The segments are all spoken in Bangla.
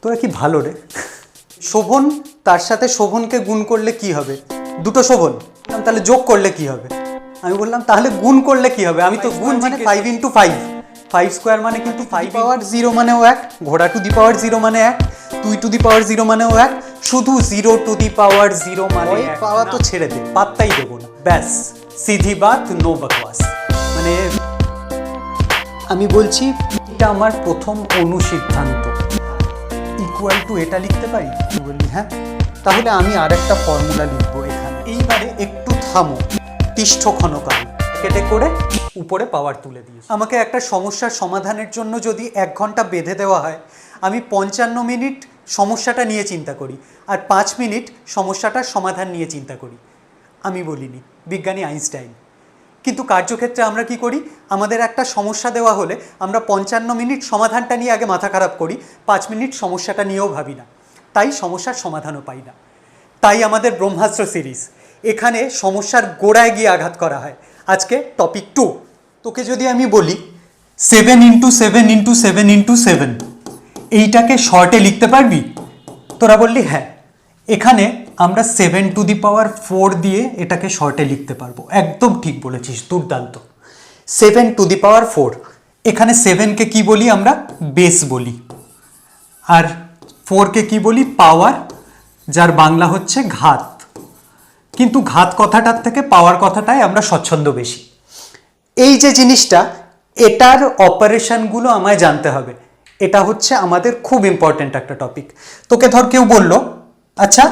তোরা কি ভালো রে। শোভন, তার সাথে শোভনকে গুণ করলে কি হবে? দুটো শোভন। তাহলে যোগ করলে কি হবে? আমি বললাম তাহলে গুণ করলে কি হবে? আমি তো গুণ মানে 5 × 5, 5 স্কোয়ার মানে কিন্তু 5 পাওয়ার 0 মানেও 1, ঘোড়া টু দি পাওয়ার 0 মানে 1, 2 টু দি পাওয়ার 0 মানেও 1, শুধু 0 টু দি পাওয়ার 0 মানে পাওয়া তো ছেড়ে দে, পাত্তাই দেবো না। ব্যাস, সিধি বাত, নো বকওয়াস। মানে আমি বলছি এটা আমার প্রথম অনুসিদ্ধান্ত। ইকুয়াল টু এটা লিখতে পারি? তুই বললি হ্যাঁ, তাহলে আমি আরেকটা ফর্মুলা লিখবো এখানে। এইবারে একটু থামো, তিষ্ঠ ক্ষণকাল কেটে করে উপরে পাওয়ার তুলে দিয়েছি। আমাকে একটা সমস্যার সমাধানের জন্য যদি 1 ঘন্টা বেঁধে দেওয়া হয়, আমি 55 মিনিট সমস্যাটা নিয়ে চিন্তা করি আর 5 মিনিট সমস্যাটার সমাধান নিয়ে চিন্তা করি। আমি বলিনি, বিজ্ঞানী আইনস্টাইন। কিন্তু কার্যক্ষেত্রে আমরা কি করি? আমাদের একটা সমস্যা দেওয়া হলে আমরা 55 মিনিট সমাধানটা নিয়ে আগে মাথা খারাপ করি, 5 মিনিট সমস্যাটা নিয়েও ভাবি না, তাই সমস্যার সমাধানও পাই না। তাই আমাদের ব্রহ্মাস্ত্র সিরিজ, এখানে সমস্যার গোড়ায় গিয়ে আঘাত করা হয়। আজকে টপিক 2। তোকে যদি আমি বলি 7 × 7 × 7 × 7, এইটাকে শর্টে লিখতে পারবি? তোরা বললি হ্যাঁ। এখানে আমরা 7 টু দি পাওয়ার 4 দিয়ে এটাকে শর্টে লিখতে পারবো। একদম ঠিক বলেছিস, দুর্দান্ত। 7 টু দি পাওয়ার 4, এখানে 7কে কি বলি আমরা? বেস বলি। আর 4কে কি বলি? পাওয়ার, যার বাংলা হচ্ছে ঘাত। কিন্তু ঘাত কথাটার থেকে পাওয়ার কথাটাই আমরা স্বচ্ছন্দ বেশি। এই যে জিনিসটা, এটার অপারেশনগুলো আমায় জানতে হবে। এটা হচ্ছে আমাদের খুব ইম্পর্টেন্ট একটা টপিক। তোকে ধর কেউ বলল, আচ্ছা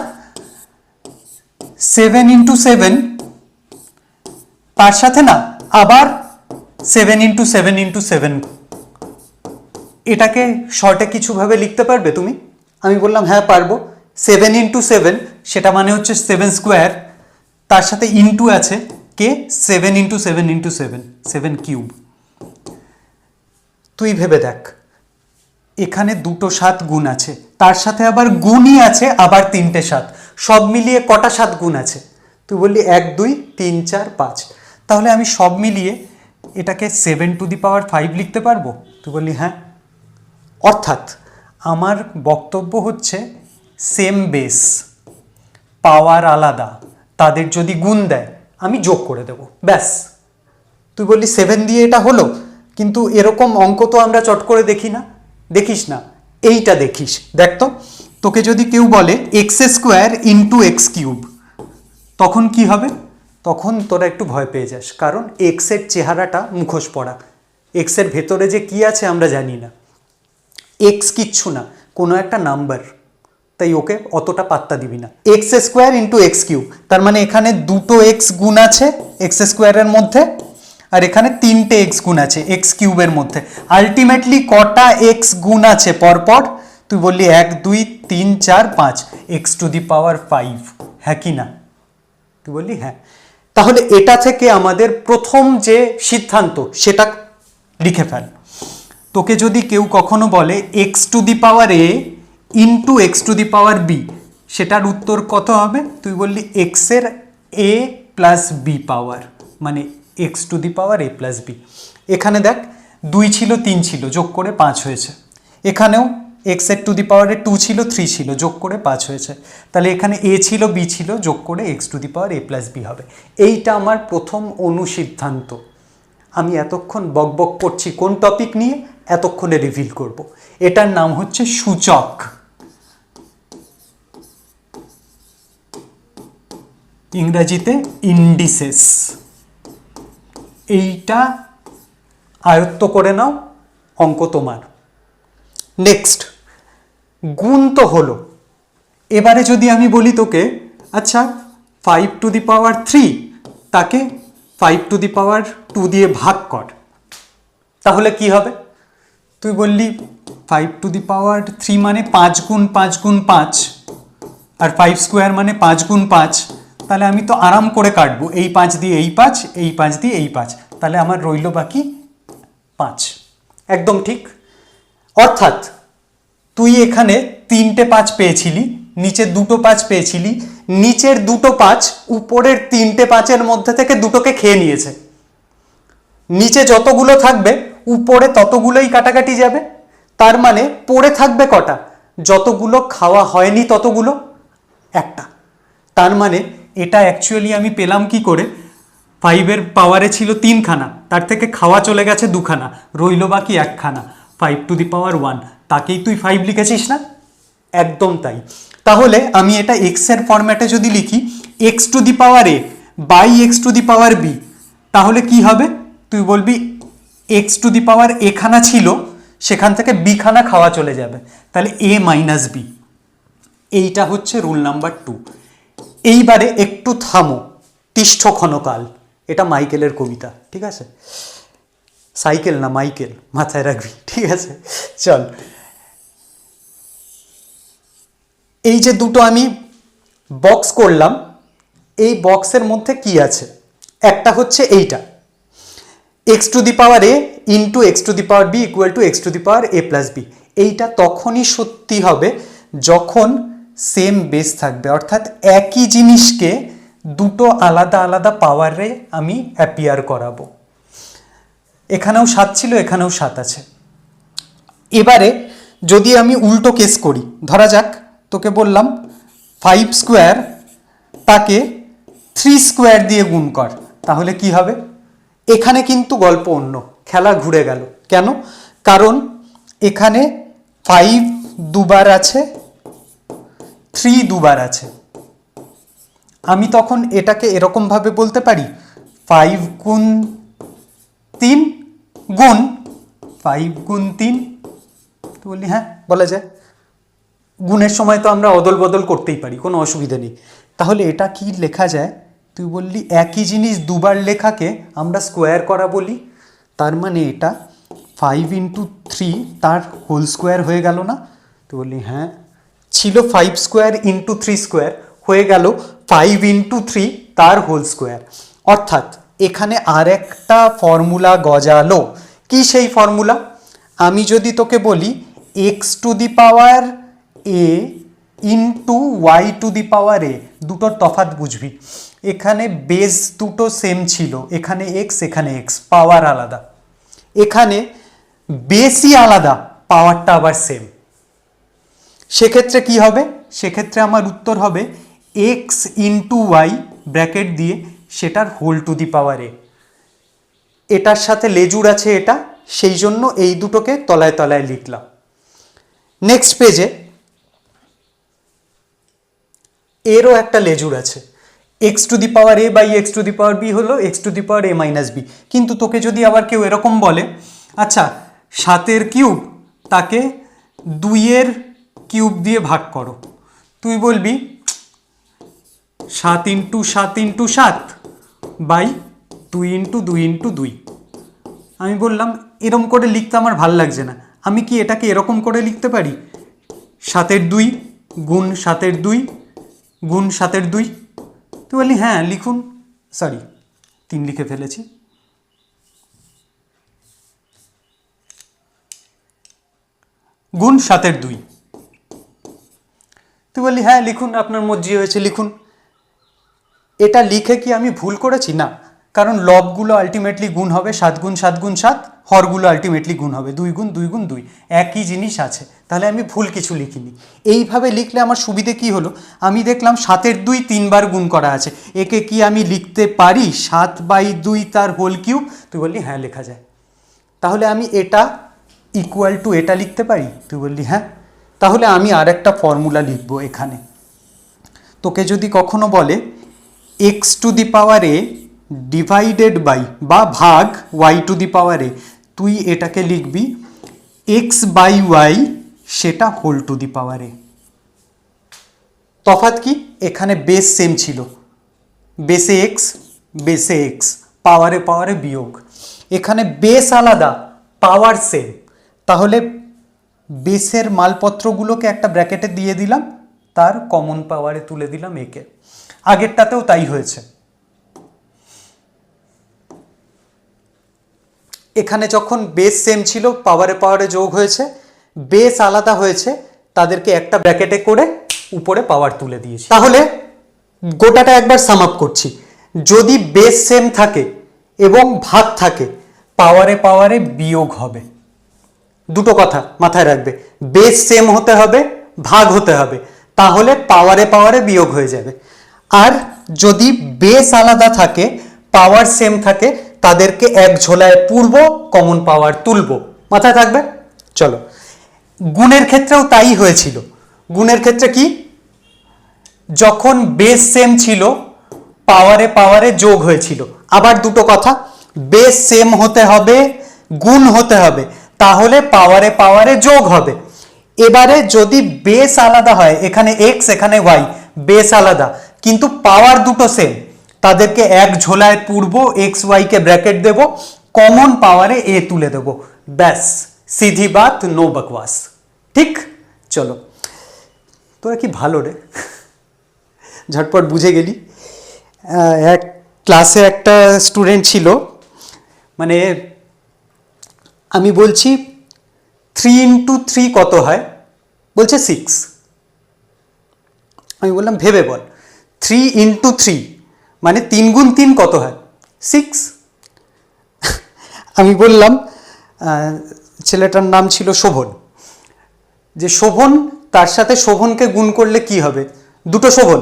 7 × 7, তার সাথে না আবার 7 × 7 × 7, এটাকে শর্টে কিছুভাবে লিখতে পারবে তুমি? আমি বললাম হ্যাঁ পারবো। 7 × 7, সেটা মানে হচ্ছে 7 স্কোয়ার, তার সাথে ইনটু আছে কে? 7 × 7 × 7, 7 কিউব। তুই ভেবে দেখ, এখানে 2টো 7 গুণ আছে, তার সাথে আবার গুণই আছে আবার 3টে 7, সব মিলিয়ে কটা 7 গুণ আছে? তুই বললি 1 2 3 4 5। তাহলে আমি সব মিলিয়ে এটাকে 7 টু দি পাওয়ার 5 লিখতে পারবো? তুই বললি হ্যাঁ। অর্থাৎ আমার বক্তব্য হচ্ছে সেম বেস, পাওয়ার আলাদা, তাদের যদি গুণ দেয় আমি যোগ করে দেব, ব্যাস। তুই বললি 7 দিয়ে এটা হলো, কিন্তু এরকম অঙ্ক তো আমরা চট করে দেখি না। দেখিস না, এইটা দেখিস, দেখ তো। তোকে যদি কেউ বলে x² × x³, তখন কি হবে? তখন তোরা একটু ভয় পেয়ে যাস, কারণ এক্সের চেহারাটা মুখোশ পড়া। এক্সের ভেতরে যে কি আছে আমরা জানি না। এক্স কিচ্ছু না, কোনো একটা নাম্বার, তাই ওকে অতটা পাত্তা দিবি না। x² × x³, তার মানে এখানে 2টো x গুণ আছে x² এর মধ্যে, আর এখানে 3টে x গুণ আছে x³ এর মধ্যে। আলটিমেটলি কটা x গুণ আছে পরপর? তুই বললি 1 2 3 4 5, x টু দি পাওয়ার 5, হ্যাঁ কি না? তুই বললি হ্যাঁ। তাহলে এটা থেকে আমাদের প্রথম যে সিদ্ধান্ত সেটা লিখে ফেল। তোকে যদি কেউ কখনো বলে x two the power a × x two the power b, সেটার উত্তর কত হবে? তুই বললি x এর a প্লাস b পাওয়ার, মানে x two the power a plus b। এখানে দেখ 2 ছিল 3 ছিল, যোগ করে 5 হয়েছে। এখানেও x এর টু দি পাওয়ারে 2 ছিল 3 ছিল, যোগ করে 5 হয়েছে। তাহলে এখানে a ছিল b ছিল, যোগ করে x two the power a plus b হবে। এইটা আমার প্রথম অনুসিদ্ধান্ত। আমি এতক্ষণ বকবক করছি কোন টপিক নিয়ে, এতক্ষণে রিভিল করব। এটার নাম হচ্ছে সূচক, ইংরেজিতে ইন্ডিসেস। এইটা আয়ত্ত করে নাও, অঙ্ক তোমার। নেক্সট, গুণ তো হলো। এবারে যদি আমি বলি তোকে, আচ্ছা 5 টু দি পাওয়ার 3, তাকে 5 টু দি পাওয়ার 2 দিয়ে ভাগ কর, তাহলে কি হবে? তুই বললি 5 টু দি পাওয়ার 3 মানে 5 গুণ 5 গুণ 5, আর 5 স্কোয়ার মানে 5 গুণ 5। তাহলে আমি তো আরাম করে কাটবো, এই 5 দিয়ে এই 5, এই 5 দিয়ে এই 5, তাহলে আমার রইল বাকি 5। একদম ঠিক। অর্থাৎ তুই এখানে 3টে 5 পেয়েছিলি, নিচে 2টো 5 পেয়েছিলি, নিচের 2টো 5 উপরের 3টে 5-এর মধ্যে থেকে 2টোকে খেয়ে নিয়েছে। নিচে যতগুলো থাকবে উপরে ততগুলোই কাটাকাটি যাবে, তার মানে পড়ে থাকবে কটা? যতগুলো খাওয়া হয়নি ততগুলো একটা। তার মানে এটা অ্যাকচুয়ালি আমি পেলাম কি করে, 5-এর পাওয়ারে ছিল 3খানা, তার থেকে খাওয়া চলে গেছে 2খানা, রইল বাকি 1খানা, 5⁴ তাকেই তুই 5 লিখেছিস না? একদম তাই। তাহলে আমি এটা এক্স এর ফরম্যাটে যদি লিখি x⁴ বাই x⁴b, তাহলে কি হবে? তুই বলবি x⁴ এখানা ছিল, সেখান থেকে b খানা খাওয়া চলে যাবে, তাহলে a - b। এইটা হচ্ছে রুল নাম্বার 2। এইবারে একটু থামো, তিষ্ঠ ক্ষণকাল, এটা মাইকেলের কবিতা, ঠিক আছে? সাইকেল না মাইকেল, মাথায় রাখবি, ঠিক আছে? চল, এই যে দুটো আমি বক্স করলাম, এই বক্সের মধ্যে কি আছে? একটা হচ্ছে এইটা x⁴ into x⁴b equal to x⁴a+b। এইটা তখনই সত্যি হবে যখন সেম বেস থাকবে, অর্থাৎ একই জিনিসকে দুটো আলাদা আলাদা পাওয়ারে আমি অ্যাপিয়ার করাবো। এখানেও 7 ছিল, এখানেও 7 আছে। এবারে যদি আমি উল্টো কেস করি, ধরা যাক তোকে বললাম 5² তাকে 3² দিয়ে গুণ কর, তাহলে কি হবে? এখানে কিন্তু গল্প অন্য, খেলা ঘুরে গেল। কেন? কারণ এখানে 5 দুবার আছে, 3 দুবার আছে। আমি তখন এটাকে এরকম ভাবে বলতে পারি 5 গুণ 3 গুণ 5 গুণ 3। তো বললি হ্যাঁ, বলা যায়। গুণের সময় তো আমরা অদল বদল করতেই পারি, কোনো অসুবিধা নেই। তাহলে এটা কি লেখা যায়? তুই বললি একই জিনিস দুবার লেখাকে আমরা স্কোয়ার করা বলি, তার মানে এটা 5 × 3 তার হোল স্কোয়ার হয়ে গেল না? তুই বললি হ্যাঁ, ছিল 5² × 3² হয়ে গেল 5 × 3 তার হোল স্কোয়ার। অর্থাৎ এখানে আর একটা ফর্মুলা গজালো। কি সেই ফর্মুলা? আমি যদি তোকে বলি x⁴ a into y⁴ a, দুটোর তফাৎ বুঝবি। এখানে বেস দুটো সেম ছিল, এখানে x এখানে x, পাওয়ার আলাদা। এখানে বেসই আলাদা, পাওয়ারটা আবার সেম। সেক্ষেত্রে কি হবে? সেক্ষেত্রে আমার উত্তর হবে x ইন্টু y ব্র্যাকেট দিয়ে সেটার whole to the power a। এটার সাথে লেজুর আছে এটা, সেই জন্য এই দুটোকে তলায় তলায় লিখলাম। নেক্সট পেজে এরও একটা লেজুর আছে, x⁴a বাই x⁴b হলো x⁴a - b। কিন্তু তোকে যদি আবার কেউ এরকম বলে, আচ্ছা 7-এর কিউব তাকে 2-এর কিউব দিয়ে ভাগ করো, তুই বলবি 7 × 7 × 7 বাই 2 × 2 × 2। আমি বললাম এরকম করে লিখতে আমার ভাল লাগছে না, আমি কি এটাকে এরকম করে লিখতে পারি 7-এর 2 গুণ 7-এর 2 গুণ 7-এর 2? তুই বললি হ্যাঁ লিখুন, সরি 3 লিখে ফেলেছি। গুণ 7-এর 2। তুই বললি হ্যাঁ লিখুন, আপনার মর্জি হয়েছে লিখুন। এটা লিখে কি আমি ভুল করেছি? না, কারণ লবগুলো আলটিমেটলি গুণ হবে, 7 গুণ 7 গুণ 7, হরগুলো আলটিমেটলি গুণ হবে 2 গুণ 2 গুণ 2, একই জিনিস আছে। তাহলে আমি ভুল কিছু লিখিনি। এইভাবে লিখলে আমার সুবিধে কি হলো? আমি দেখলাম 7-এর 2 3বার গুণ করা আছে, একে কি আমি লিখতে পারি 7/2 তার হোল কিউব? তুই বললি হ্যাঁ লেখা যায়। তাহলে আমি এটা ইকুয়াল টু এটা লিখতে পারি? তুই বললি হ্যাঁ। তাহলে আমি আর একটা ফর্মুলা লিখবো এখানে। তোকে যদি কখনো বলে x⁴a ডিভাইডেড বাই বা ভাগ y⁴a, তুই এটাকে লিখবি x/y, সেটা whole to the power a। তফাৎ কি? এখানে বেস সেম ছিল, বেসে x বেসে x, পাওয়ারে পাওয়ারে বিয়োগ। এখানে বেস আলাদা, পাওয়ার সেম। তাহলে বেসের মালপত্রগুলোকে একটা ব্র্যাকেটে দিয়ে দিলাম, তার কমন পাওয়ারে তুলে দিলাম একে। আগেরটাতেও তাই হয়েছে। এখানে যখন বেস সেম ছিল পাওয়ারে পাওয়ারে যোগ হয়েছে, বেস আলাদা হয়েছে, তাদেরকে একটা ব্র্যাকেটে করে উপরে পাওয়ার তুলে দিয়েছি। তাহলে গোটাটা একবার সাম আপ করছি। যদি বেস সেম থাকে এবং ভাগ থাকে, পাওয়ারে পাওয়ারে বিয়োগ হবে। দুটো কথা মাথায় রাখবে, বেস সেম হতে হবে, ভাগ হতে হবে, তাহলে পাওয়ারে পাওয়ারে বিয়োগ হয়ে যাবে। আর যদি বেস আলাদা থাকে, পাওয়ার সেম থাকে, তাদেরকে এক ঝোলায় পুরব, কমন পাওয়ার তুলব। মাথায় থাকবে? চলো, গুণের ক্ষেত্রেও তাই হয়েছিল। গুণের ক্ষেত্রে কি, যখন বেস সেম ছিল পাওয়ারে পাওয়ারে যোগ হয়েছিল। আবার দুটো কথা, বেস সেম হতে হবে, গুণ হতে হবে, তাহলে পাওয়ারে পাওয়ারে যোগ হবে। এবারে যদি বেস আলাদা হয়, এখানে এক্স এখানে ওয়াই, বেস আলাদা কিন্তু পাওয়ার দুটো সেম, তাদেরকে এক ঝোলায় পুরব, এক্স ওয়াইকে ব্র্যাকেট দেব, কমন পাওয়ারে এ তুলে দেব, ব্যাস, সিধি বাত, নো বকওয়াস। ঠিক? চলো, তোরা কি ভালো রে, ঝটপট বুঝে গেলি। এক ক্লাসে একটা স্টুডেন্ট ছিল, মানে আমি বলছি 3 ইন্টু 3 কত হয়, বলছে 6। আমি বললাম ভেবে বল, 3 ইন্টু 3 মানে 3 গুণ 3 কত হয়, 6। আমি বললাম, ছেলেটার নাম ছিল শোভন, যে শোভন, তার সাথে শোভনকে গুণ করলে কি হবে, দুটো শোভন।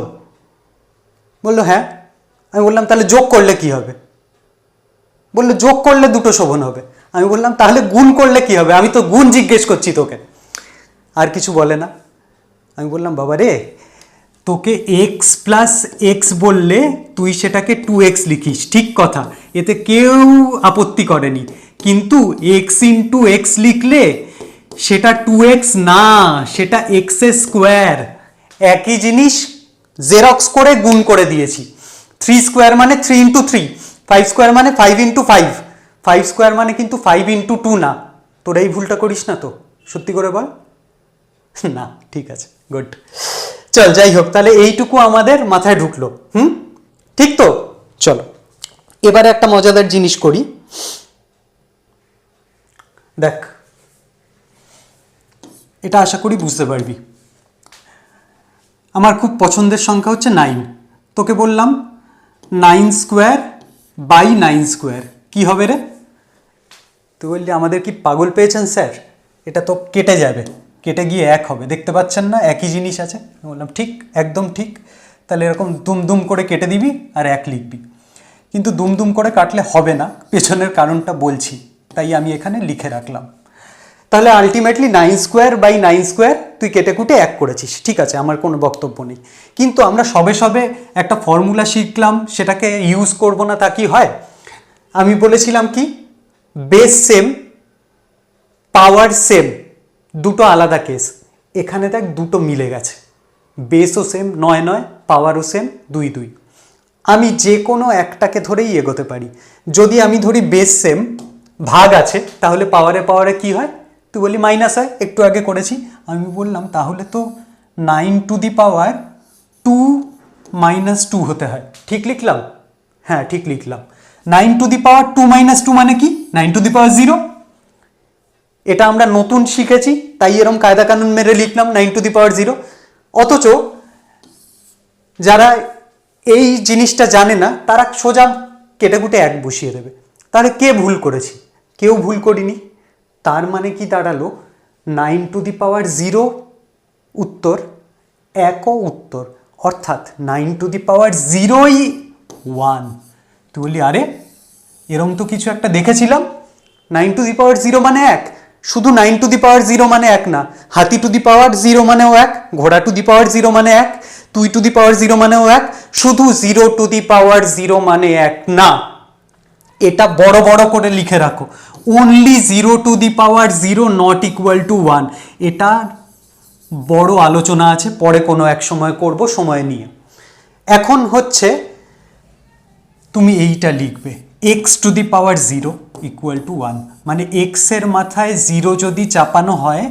বললো হ্যাঁ। আমি বললাম তাহলে যোগ করলে কি হবে, বললো যোগ করলে দুটো শোভন হবে। আমি বললাম তাহলে গুণ করলে কি হবে, আমি তো গুণ জিজ্ঞেস করছি তোকে। আর কিছু বলে না। আমি বললাম বাবা রে, তোকে এক্স প্লাস এক্স বললে তুই সেটাকে 2x লিখিস, ঠিক কথা, এতে কেউ আপত্তি করেনি, কিন্তু এক্স ইন্টু এক্স লিখলে সেটা 2x না, সেটা এক্স স্কোয়ার। একই জিনিস জেরক্স করে গুণ করে দিয়েছি। 3 স্কোয়ার মানে 3 ইন্টু 3, 5 স্কোয়ার মানে 5 ইন্টু 5, 5 স্কোয়ার মানে কিন্তু 5 ইন্টু 2 না। তোরা এই ভুলটা করিস না তো, সত্যি করে বল। না, ঠিক আছে, গুড। চল, যাই হোক, তাহলে এইটুকু আমাদের মাথায় ঢুকলো। ঠিক তো? চলো, এবারে একটা মজাদার জিনিস করি। দেখ, এটা আশা করি বুঝতে পারবি। আমার খুব পছন্দের সংখ্যা হচ্ছে 9। তোকে বললাম 9 স্কোয়ার বাই 9 স্কোয়ার কি হবে রে? তুই বললি আমাদের কি পাগল পেয়েছেন স্যার, এটা তো কেটে যাবে, কেটে গিয়ে 1 হবে, দেখতে পাচ্ছেন না একই জিনিস আছে। বললাম ঠিক, একদম ঠিক। তাহলে এরকম দুম দুম করে কেটে দিবি আর 1 লিখবি। কিন্তু দুম দুম করে কাটলে হবে না, পেছনের কারণটা বলছি, তাই আমি এখানে লিখে রাখলাম। তাহলে আলটিমেটলি 9 স্কোয়ার বাই 9 স্কোয়ার তুই কেটে কুটে 1 করেছিস, ঠিক আছে, আমার কোনো বক্তব্য নেই। কিন্তু আমরা সবে সবে একটা ফর্মুলা শিখলাম, সেটাকে ইউজ করব না তা কি হয়? আমি বলেছিলাম কি, বেস সেম পাওয়ার সেম, দুটো আলাদা কেস। এখানে দেখ দুটো মিলে গেছে, বেসও সেম 9 9, পাওয়ারও সেম 2 2। আমি যে কোনো একটাকে ধরেই এগোতে পারি। যদি আমি ধরি বেস সেম, ভাগ আছে, তাহলে পাওয়ারে পাওয়ারে কি হয়? তুই বলি মাইনাস হয়, একটু আগে করেছি। আমি বললাম তাহলে তো 9 টু দি পাওয়ার 2 মাইনাস 2 হতে হয়, ঠিক লিখলাম? হ্যাঁ, ঠিক লিখলাম। 9 টু দি পাওয়ার 2 মাইনাস 2 মানে কি? 9 টু দি পাওয়ার 0। এটা আমরা নতুন শিখেছি, তাই এরকম কায়দা কানুন মেরে লিখলাম 9 টু দি পাওয়ার 0। অথচ যারা এই জিনিসটা জানে না, তারা সোজা কেটে কুটে 1 বসিয়ে দেবে। তাহলে কে ভুল করেছি? কেউ ভুল করিনি। তার মানে কি দাঁড়ালো, 9 টু দি পাওয়ার 0 উত্তর, 1ও উত্তর, অর্থাৎ 9 টু দি পাওয়ার 0ই 1। তুই বললি আরে এরম তো কিছু একটা দেখেছিলাম, 9 টু দি পাওয়ার 0 মানে 1। শুধু 9 টু দি পাওয়ার 0 মানে 1 না, হাতি টু দি পাওয়ার 0 মানেও 1, ঘোড়া টু দি পাওয়ার 0 মানে 1, তুই টু দি পাওয়ার 0 মানেও 1, শুধু 0 টু দি পাওয়ার 0 মানে 1 না। এটা বড় বড় করে লিখে রাখো, only 0 to the power 0 not equal to 1। এটা বড় আলোচনা আছে, পরে কোনো এক সময় করব, সময় নিয়ে। এখন হচ্ছে তুমি এইটা লিখবে, x to the power 0 equal to 1, মানে এক্স এর মাথায় 0 যদি চাপানো হয়,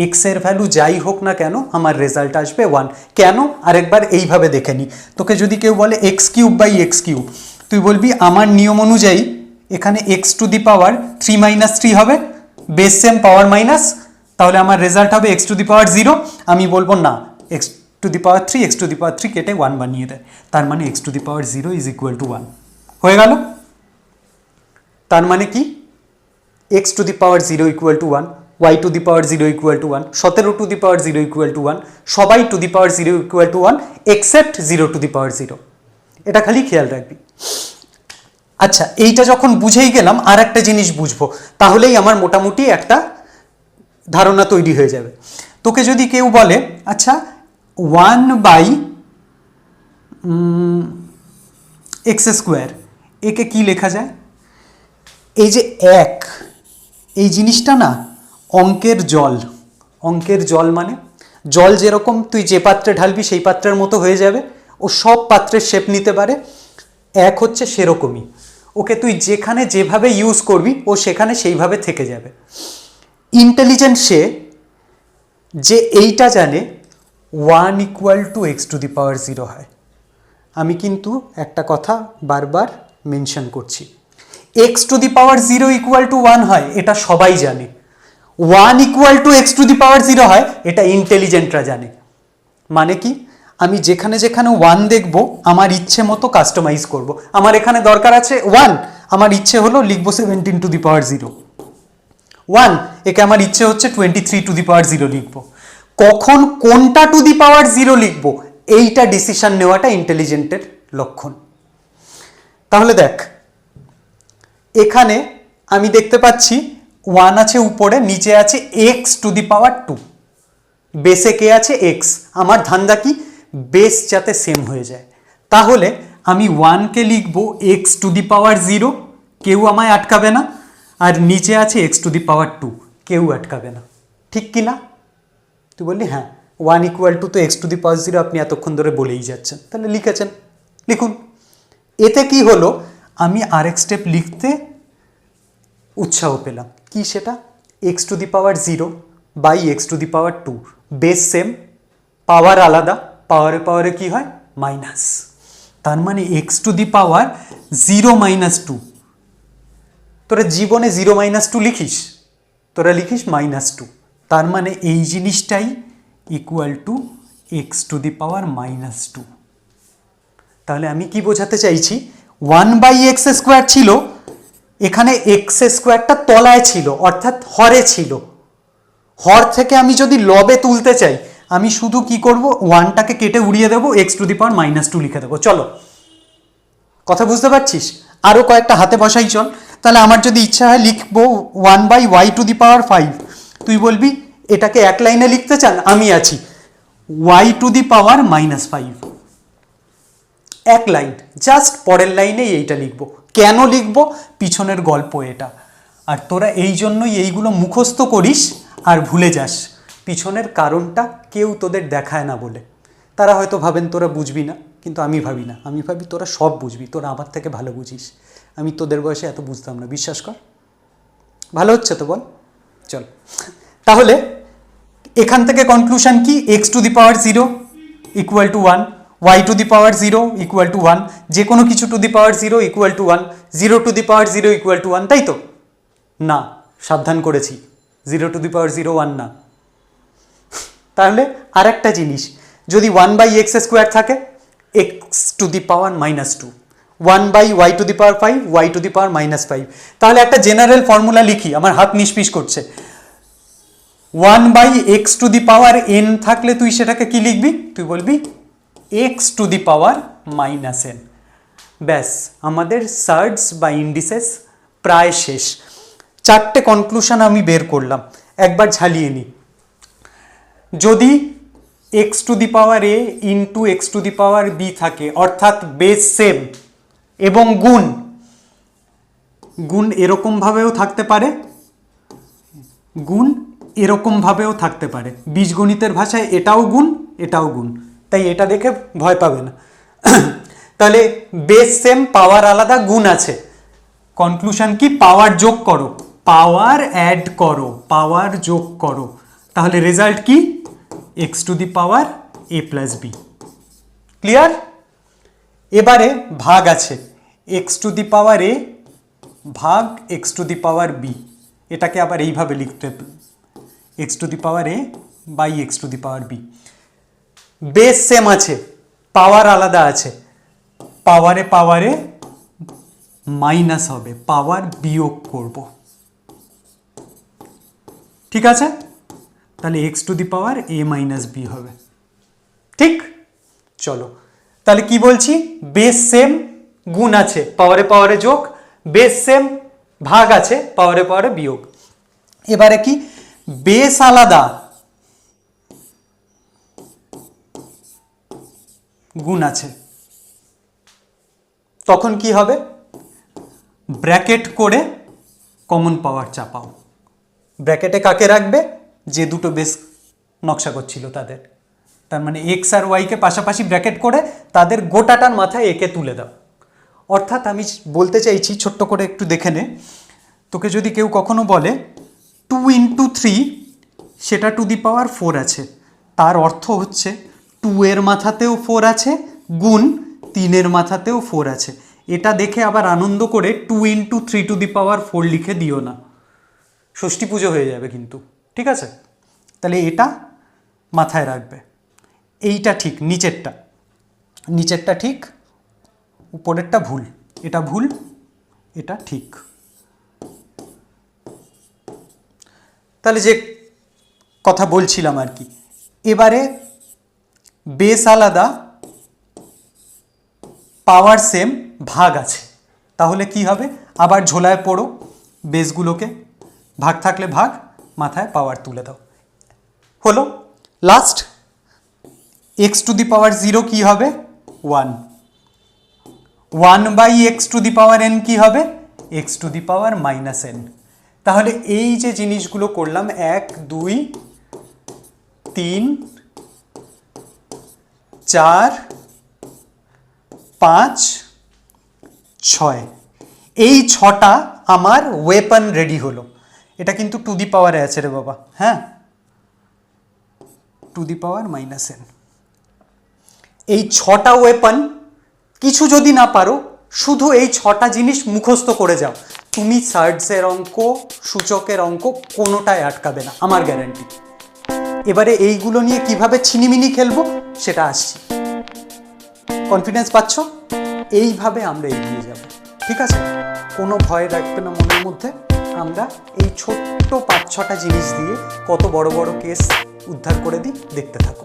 এক্স এর ভ্যালু যাই হোক না কেন, আমার রেজাল্ট আসবে 1। কেন? আরেকবার এইভাবে দেখে নি। তোকে যদি কেউ বলে x cube by x cube, তুই বলবি আমার নিয়ম অনুযায়ী এখানে x to the power 3 minus 3 হবে, বেস সেম পাওয়ার মাইনাস, তাহলে আমার রেজাল্ট হবে এক্স টু দি পাওয়ার 0। আমি বলবো না, x to the power 3, x to the power 3 কেটে 1 বানিয়ে দেয়, তার মানে x to the power 0 is equal to 1 হয়ে গেল। তার মানে কি, x to the power 0 equal to 1। y to the power 0 equal to 1, 17 to the power 0 equal to 1, সবাই to the power 0 equal to 1 except 0 to the power 0। এটা খালি খেয়াল রাখবি। আচ্ছা, এইটা যখন বুঝেই গেলাম, আর একটা জিনিস বুঝবো, তাহলেই আমার মোটামুটি একটা ধারণা তৈরি হয়ে যাবে। তোকে যদি কেউ বলে আচ্ছা 1/x², একে কি লেখা যায়? এই যে এক, এই জিনিসটা না অঙ্কের জল। অঙ্কের জল মানে জল যেরকম তুই যে পাত্রে ঢালবি সেই পাত্রের মতো হয়ে যাবে, ও সব পাত্রের শেপ নিতে পারে। এক হচ্ছে সেরকমই, ওকে তুই যেখানে যেভাবে ইউজ করবি ও সেখানে সেইভাবে থেকে যাবে। ইন্টেলিজেন্ট সে যে এইটা জানে 1 equal to x to the power 0 হয়। আমি কিন্তু একটা কথা বারবার মেনশন করছি, x to the power 0 equal to 1 হয় এটা সবাই জানে, 1 equal to x to the power 0 হয় এটা ইন্টেলিজেন্টরা জানে। মানে কি, আমি যেখানে যেখানে 1 দেখব আমার ইচ্ছে মতো কাস্টমাইজ করব। আমার এখানে দরকার আছে 1, আমার ইচ্ছে হলো লিখবো 17 টু দি পাওয়ার 0। 1 একে আমার ইচ্ছে হচ্ছে 23 টু দি পাওয়ার 0 লিখবো। কখন কোনটা টু দি পাওয়ার 0 লিখবো এইটা ডিসিশন নেওয়াটা ইন্টেলিজেন্টের লক্ষণ। তাহলে দেখ, এখানে আমি দেখতে পাচ্ছি 1 আছে উপরে, নিচে আছে এক্স টু দি পাওয়ার 2, বেসে কে আছে এক্স। আমার ধান্দা কি, বেস যাতে সেম হয়ে যায়। তাহলে আমি 1কে লিখবো এক্স টু দি পাওয়ার 0, কেউ আমায় আটকাবে না, আর নিচে আছে এক্স টু দি পাওয়ার 2, কেউ আটকাবে না। ঠিক কি না? তুই বললি হ্যাঁ, 1 ইকুয়াল টু তো এক্স টু দি পাওয়ার 0 আপনি এতক্ষণ ধরে বলেই যাচ্ছেন, তাহলে লিখেছেন, লিখুন। এতে কি হলো, আমি আরেক স্টেপ লিখতে উৎসাহ পেলাম। কি সেটা? X to the power 0 by x to the power 2, base same, power আলাদা, পাওয়ারে পাওয়ারে কি হয় মাইনাস। তার মানে x to the power 0 minus 2। তোরা জীবনে 0 মাইনাস 2 লিখিস? তোরা লিখিস -2। তার মানে এই জিনিসটাই equal to x to the power -2। তাহলে আমি কি বোঝাতে চাইছি, 1/x² ছিল, এখানে x²টা তলায় ছিল, অর্থাৎ হরে ছিল। হর থেকে আমি যদি লবে তুলতে চাই, আমি শুধু কি করব, 1টাকে কেটে উড়িয়ে দেবো, এক্স টু দি পাওয়ার -2 লিখে দেবো। চলো, কথা বুঝতে পারছিস? আরও কয়েকটা হাতে বসাই চল। তাহলে আমার যদি ইচ্ছা হয় লিখবো 1/y টু দি পাওয়ার 5, তুই বলবি এটাকে এক লাইনে লিখতে চান, আমি আছি, y টু দি পাওয়ার -5, এক লাইন। জাস্ট পরের লাইনে এইটা লিখবো। কেন লিখবো? পিছনের গল্প এটা। আর তোরা এই জন্যই এইগুলো মুখস্থ করিস আর ভুলে যাস, পিছনের কারণটা কেউ তোদের দেখায় না বলে। তারা হয়তো ভাবেন তোরা বুঝবি না, কিন্তু আমি ভাবি না, আমি ভাবি তোরা সব বুঝবি, তোরা আমার থেকে ভালো বুঝিস। আমি তোদের বয়সে এত বুঝতাম না, বিশ্বাস কর। ভালো হচ্ছে তো বল? চল, তাহলে এখান থেকে কনক্লুশন কি, x to the power 0 equal to 1, y to the power 0 equal to 1, যে কোনো কিছু two the power 0 equal to 1, 0 to the power 0 equal to 1, তাই তো? না, সাবধান করেছি, 0 টু দি পাওয়ার 0 1 না। তাহলে আর একটা জিনিস, যদি 1/x² থাকে, x to the power -2, 1/y to the power 5, y to the power -5। তাহলে একটা জেনারেল ফর্মুলা লিখি, আমার হাত নিষ্পিস করছে। 1/x two the power n থাকলে তুই সেটাকে কি লিখবি? তুই বলবি x two the power -n। ব্যাস, আমাদের সার্ডস বা ইন্ডিসেস প্রায় শেষ। 4টে কনক্লুশন আমি বের করলাম, একবার ঝালিয়ে নিই। যদি x to the power a into x to the power b থাকে, অর্থাৎ বেস সেম এবং গুণ, গুণ এরকমভাবেও থাকতে পারে, গুণ এরকমভাবেও থাকতে পারে। বীজগণিতের ভাষায় এটাও গুণ, এটাও গুণ, তাই এটা দেখে ভয় পাবে না। তাহলে বেস সেম, পাওয়ার আলাদা, গুণ আছে। কনক্লুশন কি? পাওয়ার যোগ করো, পাওয়ার অ্যাড করো, পাওয়ার যোগ করো। তাহলে রেজাল্ট কি? X to the power a plus b. Clear? এবারে ভাগ আছে, x to the power a ভাগ x to the power b. এটাকে আবার এইভাবে লিখতে হবে, x to the power a by x to the power b. Base same আছে, পাওয়ার আলাদা আছে, পাওয়ারে পাওয়ারে মাইনাস হবে, পাওয়ার বিয়োগ করব। ঠিক আছে, তাহলে x to the power a minus b হবে। ঠিক, চলো তাহলে কি বলছি, বেস সেম, গুণ আছে পাওয়ারে পাওয়ারে যোগ, বেস সেম, ভাগ আছে পাওয়ারে পাওয়ারে বিয়োগ। এবারে কি, বেস আলাদা গুণ আছে, তখন কি হবে, ব্র্যাকেট করে কমন পাওয়ার চাপাও। ব্র্যাকেটে কাকে রাখবে, যে দুটো বেস নকশা করছিল তাদের, তার মানে এক্স আর ওয়াইকে পাশাপাশি ব্র্যাকেট করে তাদের গোটাটার মাথায় একে তুলে দাও। অর্থাৎ আমি বলতে চাইছি, ছোট্ট করে একটু দেখে নে, তোকে যদি কেউ কখনো বলে 2 ইন্টু 3 সেটা টু দি পাওয়ার 4 আছে, তার অর্থ হচ্ছে 2 এর মাথাতেও 4 আছে গুণ 3 এর মাথাতেও 4 আছে। এটা দেখে আবার আনন্দ করে 2 ইন্টু 3 টু দি পাওয়ার 4 লিখে দিও না, ষষ্ঠী পুজো হয়ে যাবে কিন্তু। ঠিক আছে, তাহলে এটা মাথায় রাখবে। এইটা ঠিক, নিচেরটা ঠিক, উপরেরটা ভুল, এটা ভুল, এটা ঠিক। তাহলে যে কথা বলছিলাম আর কি, এবারে বেস আলাদা, পাওয়ার সেম, ভাগ আছে, তাহলে কি হবে, আবার ঝোলায় পড়ো বেসগুলোকে, ভাগ থাকলে ভাগ, মাথায় পাওয়ার তুলে দাও, হলো। Last x to the power 0 কি হবে, 1, 1 by x to the power n কি হবে, x to the power minus n. তাহলে এই যে জিনিসগুলো করলাম, 1 2 3 4 5 6, এই 6টা আমার ওয়েপন রেডি হলো। এটা কিন্তু টু দি পাওয়ারে আছে রে বাবা, হ্যাঁ, two the power minus N. এই 6টা ওয়েপন, কিছু যদি না পারো শুধু এই 6টা জিনিস মুখস্থ করে যাও, তুমি সার্ডসের অঙ্ক, সূচকের অঙ্ক কোনোটাই আটকাবে না, আমার গ্যারান্টি। এবারে এইগুলো নিয়ে কিভাবে ছিনিমিনি খেলবো সেটা আসছি, কনফিডেন্স পাচ্ছ? এইভাবে আমরা এগিয়ে যাব, ঠিক আছে? কোনো ভয় রাখবে না মনের মধ্যে। আমরা এই ছোট্ট 5-6টা জিনিস দিয়ে কত বড় বড় কেস উদ্ধার করে দিই, দেখতে থাকো।